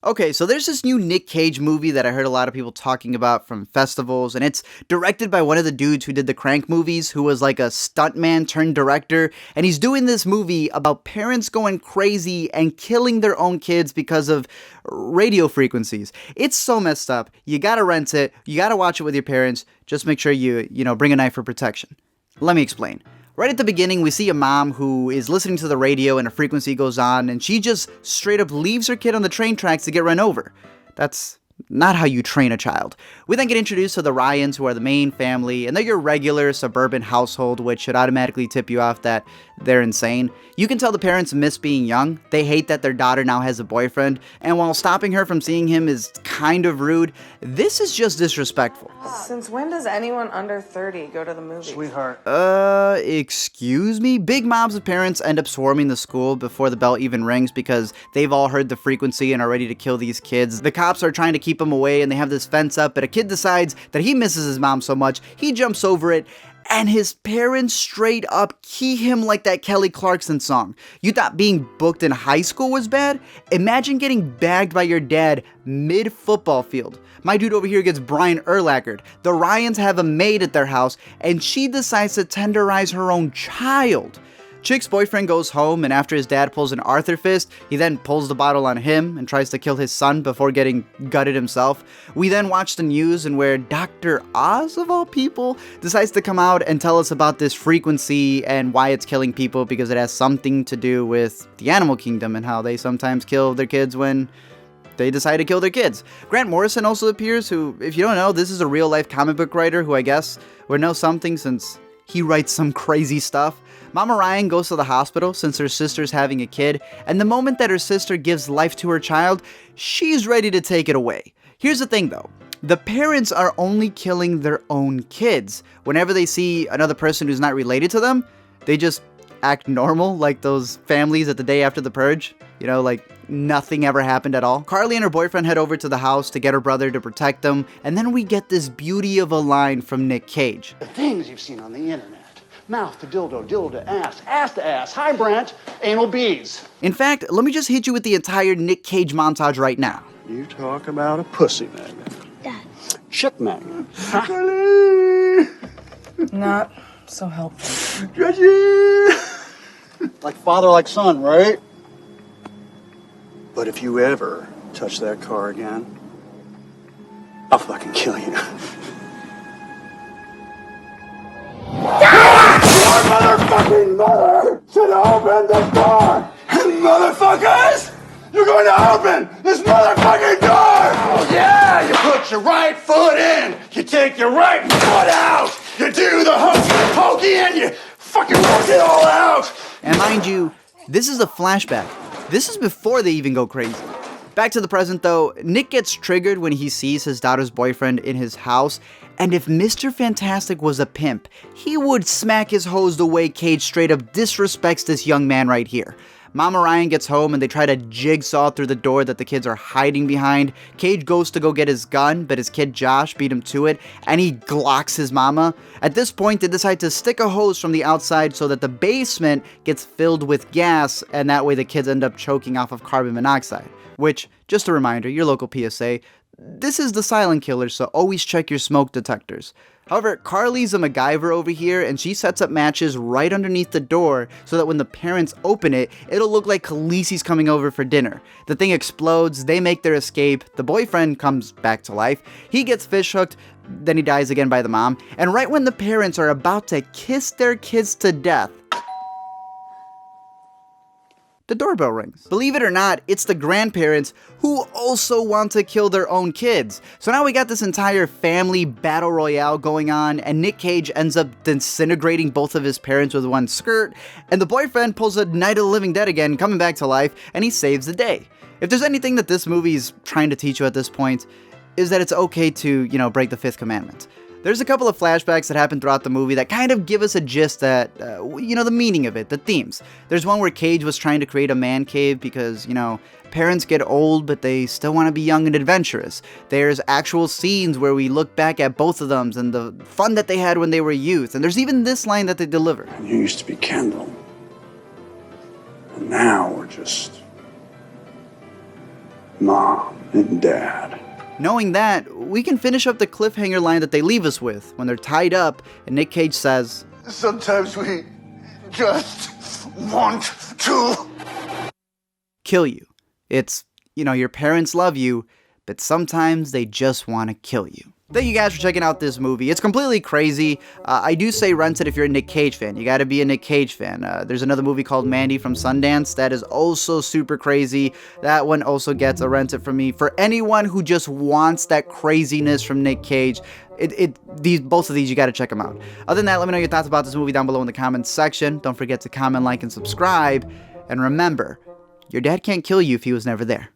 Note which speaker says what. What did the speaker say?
Speaker 1: Okay, so there's this new Nic Cage movie that I heard a lot of people talking about from festivals, and it's directed by one of the dudes who did the Crank movies, who was like a stuntman turned director, and he's doing this movie about parents going crazy and killing their own kids because of radio frequencies. It's so messed up. You gotta rent it, you gotta watch it with your parents, just make sure you bring a knife for protection. Let me explain. Right at the beginning, we see a mom who is listening to the radio and a frequency goes on, and she just straight up leaves her kid on the train tracks to get run over. That's not how you train a child. We then get introduced to the Ryans, who are the main family, and they're your regular suburban household, which should automatically tip you off that they're insane. You can tell the parents miss being young. They hate that their daughter now has a boyfriend, and while stopping her from seeing him is kind of rude, this is just disrespectful.
Speaker 2: Since when does anyone under 30 go to the movies?
Speaker 3: Sweetheart.
Speaker 1: Excuse me? Big mobs of parents end up swarming the school before the bell even rings because they've all heard the frequency and are ready to kill these kids. The cops are trying to keep them away and they have this fence up, but a kid decides that he misses his mom so much, he jumps over it, and his parents straight up key him like that Kelly Clarkson song. You thought being booked in high school was bad? Imagine getting bagged by your dad mid-football field. My dude over here gets Brian Urlachered. The Ryans have a maid at their house, and she decides to tenderize her own child. Chick's boyfriend goes home, and after his dad pulls an Arthur fist, he then pulls the bottle on him and tries to kill his son before getting gutted himself. We then watch the news, and where Dr. Oz, of all people, decides to come out and tell us about this frequency and why it's killing people, because it has something to do with the animal kingdom and how they sometimes kill their kids when they decide to kill their kids. Grant Morrison also appears, who, if you don't know, this is a real-life comic book writer who I guess would know something since he writes some crazy stuff. Mama Ryan goes to the hospital since her sister's having a kid, and the moment that her sister gives life to her child, she's ready to take it away. Here's the thing though, the parents are only killing their own kids. Whenever they see another person who's not related to them, they just act normal, like those families at the day after the purge. You know, like nothing ever happened at all. Carly and her boyfriend head over to the house to get her brother to protect them, and then we get this beauty of a line from Nic Cage.
Speaker 3: The things you've seen on the internet. Mouth to dildo, dildo to ass to ass. Hi, Brent. Anal beads.
Speaker 1: In fact, let me just hit you with the entire Nic Cage montage right now.
Speaker 4: You talk about a pussy magnet.
Speaker 5: Dad.
Speaker 3: Chick magnet.
Speaker 2: Not so helpful.
Speaker 3: Like father, like son, right?
Speaker 4: But if you ever touch that car again, I'll fucking kill you. Your motherfucking mother should open the door! Motherfuckers! You're going to open this motherfucking door! Oh yeah! You put your right foot in! You take your right foot out! You do the hokey pokey and you fucking work it all out!
Speaker 1: And mind you, this is a flashback. This is before they even go crazy. Back to the present though, Nick gets triggered when he sees his daughter's boyfriend in his house, and if Mr. Fantastic was a pimp, he would smack his hose the way Cage straight up disrespects this young man right here. Mama Ryan gets home and they try to jigsaw through the door that the kids are hiding behind. Cage goes to go get his gun, but his kid Josh beat him to it, and he glocks his mama. At this point, they decide to stick a hose from the outside so that the basement gets filled with gas, and that way the kids end up choking off of carbon monoxide. Which, just a reminder, your local PSA, this is the silent killer, so always check your smoke detectors. However, Carly's a MacGyver over here, and she sets up matches right underneath the door so that when the parents open it, it'll look like Khaleesi's coming over for dinner. The thing explodes, they make their escape, the boyfriend comes back to life, he gets fishhooked, then he dies again by the mom, and right when the parents are about to kiss their kids to death, the doorbell rings. Believe it or not, it's the grandparents who also want to kill their own kids. So now we got this entire family battle royale going on, and Nic Cage ends up disintegrating both of his parents with one skirt, and the boyfriend pulls a Night of the Living Dead again, coming back to life, and he saves the day. If there's anything that this movie's trying to teach you at this point, is that it's okay to, break the fifth commandment. There's a couple of flashbacks that happen throughout the movie that kind of give us a gist that, the meaning of it, the themes. There's one where Cage was trying to create a man cave because, parents get old, but they still want to be young and adventurous. There's actual scenes where we look back at both of them and the fun that they had when they were youth. And there's even this line that they deliver.
Speaker 4: You used to be Kendall. And now we're just Mom and Dad.
Speaker 1: Knowing that, we can finish up the cliffhanger line that they leave us with when they're tied up and Nic Cage says,
Speaker 4: Sometimes we just want to
Speaker 1: kill you. It's, your parents love you, but sometimes they just want to kill you. Thank you guys for checking out this movie. It's completely crazy. I do say rent it if you're a Nic Cage fan. You gotta be a Nic Cage fan. There's another movie called Mandy from Sundance that is also super crazy. That one also gets a rent it from me. For anyone who just wants that craziness from Nic Cage, both of these, you gotta check them out. Other than that, let me know your thoughts about this movie down below in the comments section. Don't forget to comment, like, and subscribe. And remember, your dad can't kill you if he was never there.